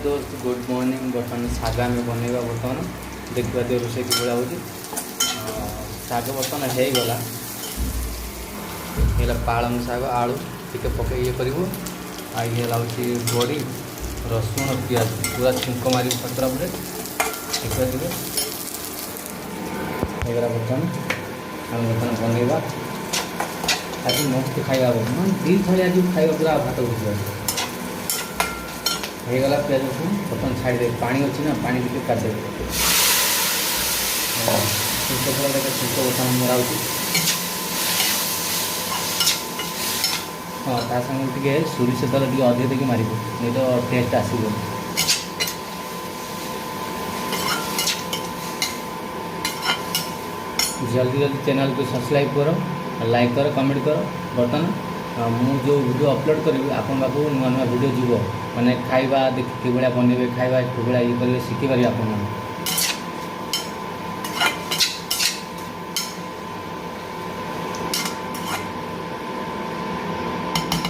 दोस्त good morning. बर्तमान शाग आम बनवा बर्तमान देखा दिव रोषे कि भाया हो शाग बर्तमान होगा पालंग शाग आलू टिके पके ये कर बड़ी रसुण पियाज पूरा छुंक मार पतरा पड़े देखा दिवे बर्तमान आम बर्तमान बनवा आज मस्त खाଇବା मान दी थाली आज खाଇବା पूरा भात उठा होगा प्याज रसुण बर्तमान छाड़दे पानी अच्छी ना पानी टे काटे छुंक बर्तमान मरा हाँ ता संगे टे सोरिष तेल टे अधिक देके मार नहीं तो टेस्ट आसब। जल्दी जल्दी चैनल को सब्सक्राइब करो, लाइक करो, कमेंट करो। बर्तमान मु जो वीडियो अपलोड करी आपन पाखु नुआ नुआ वीडियो जीव मैंने खाଇବା देखि कि भाया बनइबे खाଇବା कि भाया ये करेंगे शिखिपारे आपन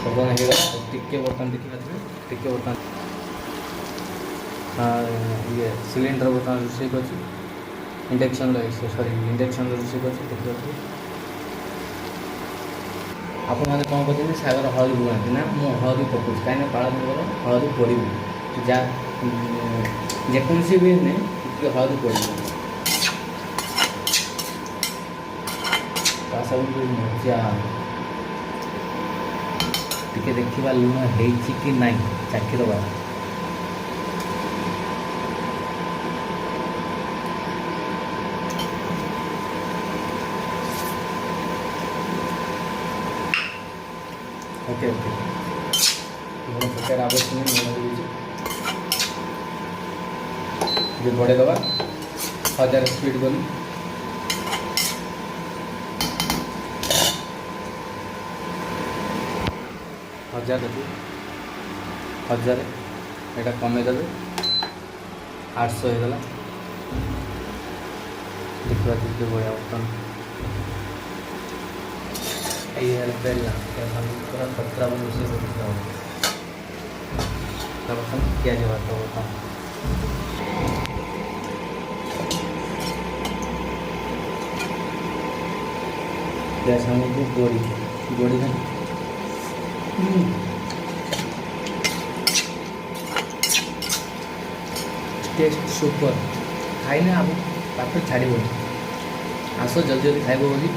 बर्तमान टिके बर्तमान देखिए टिके बर्तमान ये सिलिंडर बर्तमान रोषे कर इंडक्शन सॉरी इंडक्शन रोषे कर देखिए आपण मैंने कौन कहते हैं सागर हलदी बुलाती ना मु हलदी पकाऊँ कहीं पाल हलदी पड़ो जा जेकोसी भी नहीं हलदी पड़ो सब मजा टिके देखा लुण हो कि ना चाखी दबा ओके ओके लुण पकार आवश्यक नहीं जो बढ़े दबा 1000 स्पीड गली 1000 1000 यहाँ कमेदे 800 होगा देखा देखिए बढ़िया बर्तन पूरा खतरा बन रोषे बर्तन क्या जवाब बर्तन सामने बड़ी बड़ी टेस्ट सुपर खाई ना आप पाखे छाड़ आस जल्दी जल्दी खाइब बोली